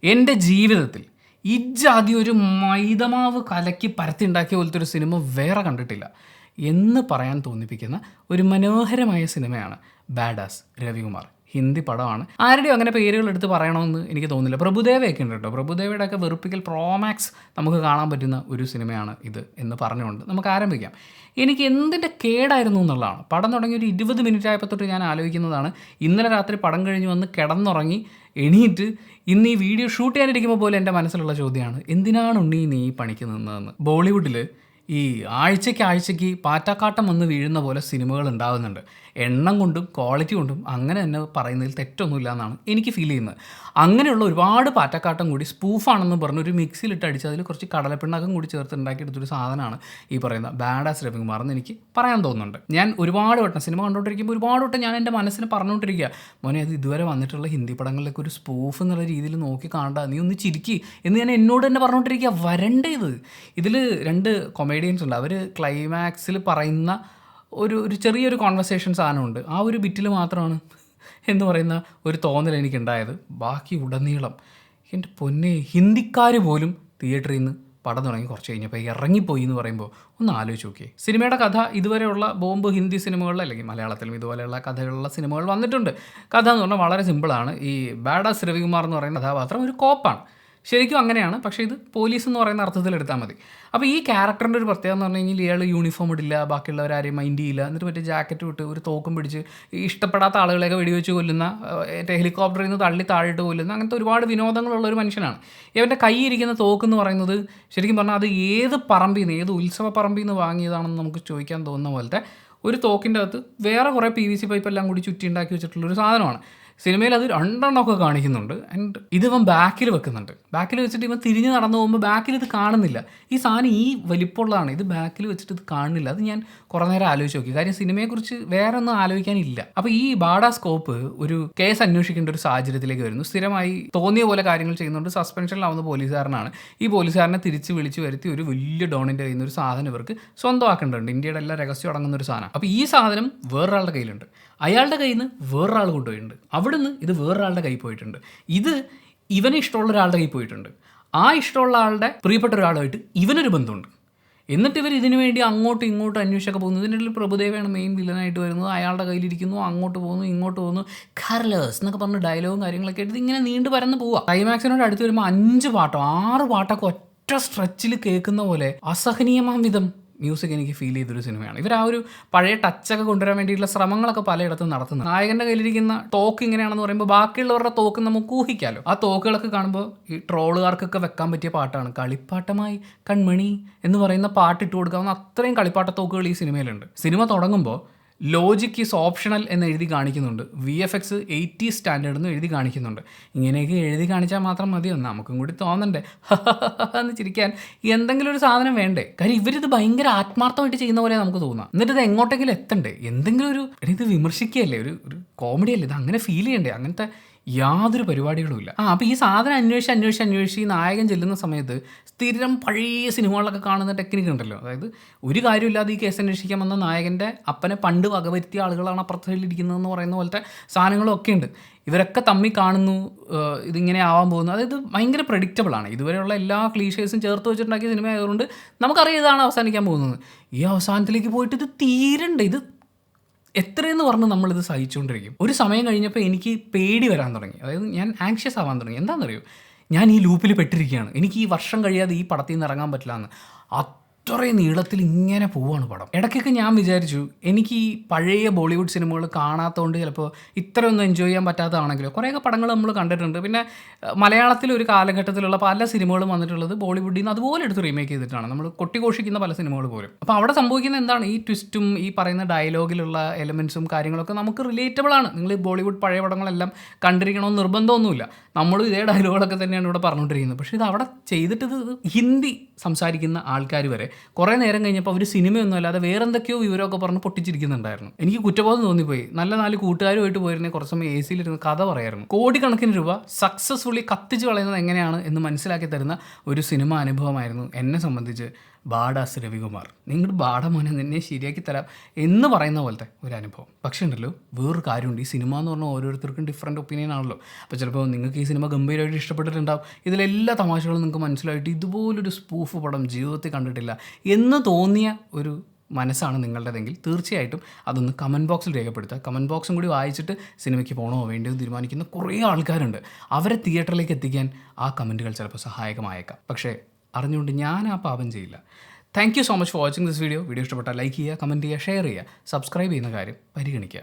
എൻ്റെ ജീവിതത്തിൽ ഇജ്ജാതി ഒരു മൈദമാവ് കലക്കി പരത്തിണ്ടാക്കിയ പോലത്തെ ഒരു സിനിമ വേറെ കണ്ടിട്ടില്ല എന്ന് പറയാൻ തോന്നിപ്പിക്കുന്ന ഒരു മനോഹരമായ സിനിമയാണ് ബാഡാസ്. രവികുമാർ. ഹിന്ദി പടമാണ്. ആരുടെയും അങ്ങനെ പേരുകൾ എടുത്ത് പറയണമെന്ന് എനിക്ക് തോന്നുന്നില്ല. പ്രഭുദേവയൊക്കെ ഉണ്ട് കേട്ടോ. പ്രഭുദേവയുടെയൊക്കെ വെറുപ്പിക്കൽ പ്രോമാക്സ് നമുക്ക് കാണാൻ പറ്റുന്ന ഒരു സിനിമയാണ് ഇത് എന്ന് പറഞ്ഞുകൊണ്ട് നമുക്ക് ആരംഭിക്കാം. എനിക്ക് എന്തിൻ്റെ കേടായിരുന്നു എന്നുള്ളതാണ്. പടം തുടങ്ങി ഒരു 20 മിനിറ്റ് ആയപ്പോൾ തൊട്ട് ഞാൻ ആലോചിക്കുന്നതാണ്. ഇന്നലെ രാത്രി പടം കഴിഞ്ഞ് വന്ന് കിടന്നുറങ്ങി എണീറ്റ് ഇന്ന് ഈ വീഡിയോ ഷൂട്ട് ചെയ്യാനിരിക്കുമ്പോൾ പോലെ എൻ്റെ മനസ്സിലുള്ള ചോദ്യമാണ്, എന്തിനാണ് ഉണ്ണി നീ ഈ പണിക്ക് നിന്നതെന്ന്. ബോളിവുഡിൽ ഈ ആഴ്ചയ്ക്ക് പാറ്റാക്കാട്ടം വന്ന് വീഴുന്ന പോലെ സിനിമകൾ ഉണ്ടാകുന്നുണ്ട്. എണ്ണം കൊണ്ടും ക്വാളിറ്റി കൊണ്ടും അങ്ങനെ തന്നെ പറയുന്നതിൽ തെറ്റൊന്നുമില്ല എന്നാണ് എനിക്ക് ഫീൽ ചെയ്യുന്നത്. അങ്ങനെയുള്ള ഒരുപാട് പാറ്റക്കാട്ടം കൂടി സ്പൂഫാണെന്ന് പറഞ്ഞ് ഒരു മിക്സിയിലിട്ട് അടിച്ച് അതിൽ കുറച്ച് കടലപ്പിണ്ണാക്കം കൂടി ചേർത്ത് ഉണ്ടാക്കിയെടുത്തൊരു സാധനമാണ് ഈ പറയുന്ന ബാഡാസ് രവികുമാർ എന്ന് എനിക്ക് പറയാൻ തോന്നുന്നുണ്ട്. ഞാൻ ഒരുപാട് വട്ടം സിനിമ കണ്ടുകൊണ്ടിരിക്കുമ്പോൾ ഒരുപാട് വട്ടം ഞാൻ എൻ്റെ മനസ്സിന് പറഞ്ഞുകൊണ്ടിരിക്കുക, മോനെ അത് ഇതുവരെ വന്നിട്ടുള്ള ഹിന്ദി പടങ്ങളിലേക്ക് ഒരു സ്പൂഫ് എന്നുള്ള രീതിയിൽ നോക്കി കാണണ്ട, നീ ഒന്ന് ചിരിക്കി എന്ന് ഞാൻ എന്നോട് തന്നെ പറഞ്ഞുകൊണ്ടിരിക്കുക. വരണ്ടേ ഇതിൽ 2 കൊമേഡിയൻസ് ഉണ്ട്. അവർ ക്ലൈമാക്സിൽ പറയുന്ന ഒരു ചെറിയൊരു കോൺവെർസേഷൻ സാധനമുണ്ട്. ആ ഒരു ബിറ്റിൽ മാത്രമാണ് എന്ന് പറയുന്ന ഒരു തോന്നൽ എനിക്കുണ്ടായത്. ബാക്കി ഉടനീളം എൻ്റെ പൊന്നെ, ഹിന്ദിക്കാർ പോലും തിയേറ്ററിൽ നിന്ന് പടം തുടങ്ങി കുറച്ച് കഴിഞ്ഞപ്പോൾ ഇറങ്ങിപ്പോയി എന്ന് പറയുമ്പോൾ ഒന്ന് ആലോചിച്ച് നോക്കിയേ. സിനിമയുടെ കഥ ഇതുവരെയുള്ള ബോംബ് ഹിന്ദി സിനിമകളിൽ അല്ലെങ്കിൽ മലയാളത്തിലും ഇതുപോലെയുള്ള കഥകളുള്ള സിനിമകൾ വന്നിട്ടുണ്ട്. കഥ എന്ന് പറഞ്ഞാൽ വളരെ സിമ്പിളാണ്. ഈ ബാഡാസ് രവികുമാർ എന്ന് പറയുന്ന കഥാപാത്രം ഒരു കോപ്പാണ്. ശരിക്കും അങ്ങനെയാണ്, പക്ഷേ ഇത് പോലീസ് എന്ന് പറയുന്ന അർത്ഥത്തിൽ എടുത്താൽ മതി. അപ്പോൾ ഈ ക്യാരക്ടറിൻ്റെ ഒരു പ്രത്യേകത എന്ന് പറഞ്ഞു കഴിഞ്ഞാൽ ഇയാൾ യൂണിഫോം ഇടില്ല, ബാക്കിയുള്ളവരാരെയും മൈൻഡ് ചെയ്യില്ല, എന്നിട്ട് മറ്റേ ജാക്കറ്റ് വിട്ട് ഒരു തോക്കും പിടിച്ച് ഇഷ്ടപ്പെടാത്ത ആളുകളെയൊക്കെ വെടിവെച്ച് കൊല്ലുന്ന, ഹെലികോപ്റ്ററിൽ നിന്ന് തള്ളി താഴിട്ട് കൊല്ലുന്ന, അങ്ങനത്തെ ഒരുപാട് വിനോദങ്ങളുള്ള ഒരു മനുഷ്യനാണ്. ഇവൻ്റെ കയ്യിരിക്കുന്ന തോക്ക് എന്ന് പറയുന്നത് ശരിക്കും പറഞ്ഞാൽ അത് ഏത് പറമ്പിൽ നിന്ന്, ഏത് ഉത്സവ പറമ്പിൽ നിന്ന് വാങ്ങിയതാണെന്ന് നമുക്ക് ചോദിക്കാൻ തോന്നുന്ന പോലത്തെ ഒരു തോക്കിൻ്റെ അകത്ത് വേറെ കുറേ PVC പൈപ്പെല്ലാം കൂടി ചുറ്റി ഉണ്ടാക്കി വെച്ചിട്ടുള്ളൊരു സാധനമാണ്. സിനിമയിൽ അത് 2 എണ്ണമൊക്കെ കാണിക്കുന്നുണ്ട്. ആൻഡ് ഇതിവൻ ബാക്കിൽ വെക്കുന്നുണ്ട്. ബാക്കിൽ വെച്ചിട്ട് ഇവൻ തിരിഞ്ഞ് നടന്നു പോകുമ്പോൾ ബാക്കിൽ ഇത് കാണുന്നില്ല. ഈ സാധനം ഈ വലിപ്പമുള്ളതാണ്, ഇത് ബാക്കിൽ വെച്ചിട്ട് ഇത് കാണുന്നില്ല. അത് ഞാൻ കുറേ നേരം ആലോചിച്ച് നോക്കി. കാര്യം സിനിമയെക്കുറിച്ച് വേറെ ഒന്നും ആലോചിക്കാനില്ല. അപ്പോൾ ഈ ബാഡാ സ്കോപ്പ് ഒരു കേസ് അന്വേഷിക്കേണ്ട ഒരു സാഹചര്യത്തിലേക്ക് വരുന്നു. സ്ഥിരമായി തോന്നിയ പോലെ കാര്യങ്ങൾ ചെയ്യുന്നുണ്ട്. സസ്പെൻഷനിലാവുന്ന പോലീസുകാരനാണ്. ഈ പോലീസുകാരനെ തിരിച്ച് വിളിച്ച് വരുത്തി ഒരു വലിയ ഡോണിൻ്റെ കയ്യിൽ നിന്ന് ഒരു സാധനം ഇവർക്ക് സ്വന്തമാക്കേണ്ടതുണ്ട്. ഇന്ത്യയുടെ എല്ലാ രഹസ്യം അടങ്ങുന്ന ഒരു സാധനം. അപ്പോൾ ഈ സാധനം വേറൊരാളുടെ കയ്യിലുണ്ട്. അയാളുടെ കയ്യിൽ നിന്ന് വേറൊരാൾ കൊണ്ടുപോയിട്ടുണ്ട്. അവിടുന്ന് ഇത് വേറൊരാളുടെ കയ്യിൽ പോയിട്ടുണ്ട്. ഇത് ഇവന് ഇഷ്ടമുള്ള ഒരാളുടെ കയ്യിൽ പോയിട്ടുണ്ട്. ആ ഇഷ്ടമുള്ള ആളുടെ പ്രിയപ്പെട്ട ഒരാളുമായിട്ട് ഇവനൊരു ബന്ധമുണ്ട്. എന്നിട്ട് ഇവർ ഇതിനു വേണ്ടി അങ്ങോട്ടും ഇങ്ങോട്ടും അന്വേഷിച്ചൊക്കെ പോകുന്നു. ഇതിൻ്റെ ഇടയിൽ പ്രഭുദേവയാണ് മെയിൻ വില്ലനായിട്ട് വരുന്നത്. അയാളുടെ കയ്യിലിരിക്കുന്നു, അങ്ങോട്ട് പോകുന്നു, ഇങ്ങോട്ട് പോകുന്നു, കാർലോസ് എന്നൊക്കെ പറഞ്ഞ് ഡയലോഗും കാര്യങ്ങളൊക്കെ എടുത്ത് ഇങ്ങനെ നീണ്ടു പരന്ന് പോവുക. ക്ലൈമാക്സിനോട് അടുത്ത് വരുമ്പോൾ 5 പാട്ടോ 6 പാട്ടൊക്കെ ഒറ്റ സ്ട്രെച്ചിൽ കേൾക്കുന്ന പോലെ അസഹനീയമാം വിധം മ്യൂസിക് എനിക്ക് ഫീൽ ചെയ്തൊരു സിനിമയാണ്. ഇവർ ആ ഒരു പഴയ ടച്ചൊക്കെ കൊണ്ടുവരാൻ വേണ്ടിയിട്ടുള്ള ശ്രമങ്ങളൊക്കെ പലയിടത്തും നടത്തുന്നത്. നായകൻ്റെ കയ്യിലിരിക്കുന്ന തോക്ക് ഇങ്ങനെയാണെന്ന് പറയുമ്പോൾ ബാക്കിയുള്ളവരുടെ തോക്ക് നമുക്ക് ഊഹിക്കാമല്ലോ. ആ തോക്കുകളൊക്കെ കാണുമ്പോൾ ഈ ട്രോളുകാർക്കൊക്കെ വെക്കാൻ പറ്റിയ പാട്ടാണ്. കളിപ്പാട്ടമായി കൺമണി എന്ന് പറയുന്ന പാട്ട് ഇട്ട് കൊടുക്കാവുന്ന അത്രയും കളിപ്പാട്ട തോക്കുകൾ ഈ സിനിമയിലുണ്ട്. സിനിമ തുടങ്ങുമ്പോൾ ലോജിക് ഈസ് ഓപ്ഷണൽ എന്ന് എഴുതി കാണിക്കുന്നുണ്ട്. VFX 80 സ്റ്റാൻഡേർഡ് എന്ന് എഴുതി കാണിക്കുന്നുണ്ട്. ഇങ്ങനെയൊക്കെ എഴുതി കാണിച്ചാൽ മാത്രം മതിയോ, നമുക്കും കൂടി തോന്നണ്ടേ എന്ന് ചിരിക്കാൻ എന്തെങ്കിലും ഒരു സാധനം വേണ്ടേ? കാര്യം ഇവരിത് ഭയങ്കര ആത്മാർത്ഥമായിട്ട് ചെയ്യുന്ന പോലെ നമുക്ക് തോന്നാം. എന്നിട്ട് ഇത് എങ്ങോട്ടെങ്കിലും എത്തണ്ടേ? എന്തെങ്കിലും ഒരു ഇത് വിമർശിക്കുകയല്ലേ, ഒരു കോമഡി അല്ലേ, ഇത് അങ്ങനെ ഫീൽ ചെയ്യണ്ടേ? അങ്ങനത്തെ യാതൊരു പരിപാടികളും ഇല്ല. അപ്പോൾ ഈ സാധനം അന്വേഷിച്ച് നായകൻ ചെല്ലുന്ന സമയത്ത് സ്ഥിരം പഴയ സിനിമകളിലൊക്കെ കാണുന്ന ടെക്നിക്ക് ഉണ്ടല്ലോ. അതായത് ഒരു കാര്യമില്ലാതെ ഈ കേസ് അന്വേഷിക്കാൻ വന്ന നായകൻ്റെ അപ്പനെ പണ്ട് വകവരുത്തിയ ആളുകളാണ് അപ്പുറത്തിരിക്കുന്നതെന്ന് പറയുന്ന പോലത്തെ സാധനങ്ങളൊക്കെ ഉണ്ട്. ഇവരൊക്കെ തമ്മിൽ കാണുന്നു, ഇതിങ്ങനെ ആവാൻ പോകുന്നു. അതായത് ഭയങ്കര പ്രഡിക്റ്റബിളാണ്. ഇതുവരെയുള്ള എല്ലാ ക്ലീഷേഴ്സും ചേർത്ത് വെച്ചിട്ടുണ്ടാക്കിയ സിനിമ ആയതുകൊണ്ട് നമുക്കറിയാം ഇതാണ് അവസാനിക്കാൻ പോകുന്നത്. ഈ അവസാനത്തിലേക്ക് പോയിട്ട് ഇത് തീരണ്ട, ഇത് എത്രയെന്ന് പറഞ്ഞ് നമ്മളിത് സഹിച്ചുകൊണ്ടിരിക്കും. ഒരു സമയം കഴിഞ്ഞപ്പോൾ എനിക്ക് പേടി വരാൻ തുടങ്ങി. അതായത് ഞാൻ ആങ്ഷ്യസ് ആവാൻ തുടങ്ങി. എന്താണെന്നറിയോ, ഞാൻ ഈ ലൂപ്പിൽ പെട്ടിരിക്കുകയാണ്. എനിക്ക് ഈ വർഷം കഴിയാതെ ഈ പടത്തിൽ നിന്ന് ഇറങ്ങാൻ പറ്റില്ല എന്ന്. അത്രയും നീളത്തിൽ ഇങ്ങനെ പോവുകയാണ് പടം. ഇടയ്ക്കൊക്കെ ഞാൻ വിചാരിച്ചു, എനിക്ക് ഈ പഴയ ബോളിവുഡ് സിനിമകൾ കാണാത്തതുകൊണ്ട് ചിലപ്പോൾ ഇത്രയൊന്നും എൻജോയ് ചെയ്യാൻ പറ്റാത്തതാണെങ്കിലോ. കുറേയൊക്കെ പടങ്ങൾ നമ്മൾ കണ്ടിട്ടുണ്ട്. പിന്നെ മലയാളത്തിൽ ഒരു കാലഘട്ടത്തിലുള്ള പല സിനിമകളും വന്നിട്ടുള്ളത് ബോളിവുഡിൽ നിന്ന് അതുപോലെ എടുത്ത് റീമേക്ക് ചെയ്തിട്ടാണ്. നമ്മൾ കൊട്ടിഘോഷിക്കുന്ന പല സിനിമകൾ പോലും. അപ്പോൾ അവിടെ സംഭവിക്കുന്നത് എന്താണ്, ഈ ട്വിസ്റ്റും ഈ പറയുന്ന ഡയലോഗിലുള്ള എലമെൻസും കാര്യങ്ങളൊക്കെ നമുക്ക് റിലേറ്റബിൾ ആണ്. നിങ്ങൾ ബോളിവുഡ് പഴയ പടങ്ങളെല്ലാം കണ്ടിരിക്കണമെന്ന് നിർബന്ധമൊന്നുമില്ല. നമ്മളും ഇതേ ഡയലോഗുകളൊക്കെ തന്നെയാണ് ഇവിടെ പറഞ്ഞുകൊണ്ടിരിക്കുന്നത്. പക്ഷേ ഇത് അവിടെ ചെയ്തിട്ട് ഇത് ഹിന്ദി സംസാരിക്കുന്ന ആൾക്കാർ വരെ കുറേ നേരം കഴിഞ്ഞപ്പോൾ അവർ സിനിമയൊന്നും അല്ലാതെ വേറെന്തൊക്കെയോ വിവരമൊക്കെ പറഞ്ഞ് പൊട്ടിച്ചിരിക്കുന്നുണ്ടായിരുന്നു. എനിക്ക് കുറ്റബോധം തോന്നിപ്പോയി. നല്ല 4 കൂട്ടുകാരുമായിട്ട് പോയിരുന്നേ കുറച്ച് സമയം AC ലിരുന്ന് കഥ പറയായിരുന്നു. കോടിക്കണക്കിന് രൂപ സക്സസ്ഫുള്ളി കത്തിച്ച് കളയുന്നത് എങ്ങനെയാണ് എന്ന് മനസ്സിലാക്കി തരുന്ന ഒരു സിനിമ അനുഭവമായിരുന്നു എന്നെ സംബന്ധിച്ച് ബാഡാസ് രവികുമാർ, നിങ്ങൾ ബാഡ മോനെ നിന്നെ ശരിയാക്കി തരാം എന്ന് പറയുന്ന പോലത്തെ ഒരു അനുഭവം. പക്ഷേ ഉണ്ടല്ലോ, വേറൊരു കാര്യമുണ്ട്. ഈ സിനിമ എന്ന് പറഞ്ഞാൽ ഓരോരുത്തർക്കും ഡിഫറെൻറ്റ് ഒപ്പീനിയൻ ആണല്ലോ. അപ്പോൾ ചിലപ്പോൾ നിങ്ങൾക്ക് ഈ സിനിമ ഗംഭീരമായിട്ട് ഇഷ്ടപ്പെട്ടിട്ടുണ്ടാവും, ഇതിലെല്ലാ തമാശകളും നിങ്ങൾക്ക് മനസ്സിലായിട്ട് ഇതുപോലൊരു സ്പൂഫ് പടം ജീവിതത്തിൽ കണ്ടിട്ടില്ല എന്ന് തോന്നിയ ഒരു മനസ്സാണ് നിങ്ങളുടേതെങ്കിൽ തീർച്ചയായിട്ടും അതൊന്ന് കമൻറ്റ് ബോക്സിൽ രേഖപ്പെടുത്തുക. കമൻറ്റ് ബോക്സും കൂടി വായിച്ചിട്ട് സിനിമയ്ക്ക് പോകണോ വേണ്ടയോ എന്ന് തീരുമാനിക്കുന്ന കുറേ ആൾക്കാരുണ്ട്. അവരെ തിയേറ്ററിലേക്ക് എത്തിക്കാൻ ആ കമൻറ്റുകൾ ചിലപ്പോൾ സഹായകമായേക്കാം. പക്ഷേ അറിഞ്ഞുകൊണ്ട് ഞാൻ ആ പാപം ചെയ്യില്ല. Thank you so much for watching this video. Video ഇഷ്ടപ്പെട്ടാൽ ലൈക്ക് ചെയ്യുക, കമൻറ്റ് ചെയ്യുക, ഷെയർ ചെയ്യുക, സബ്സ്ക്രൈബ് ചെയ്യുന്ന കാര്യം പരിഗണിക്കുക.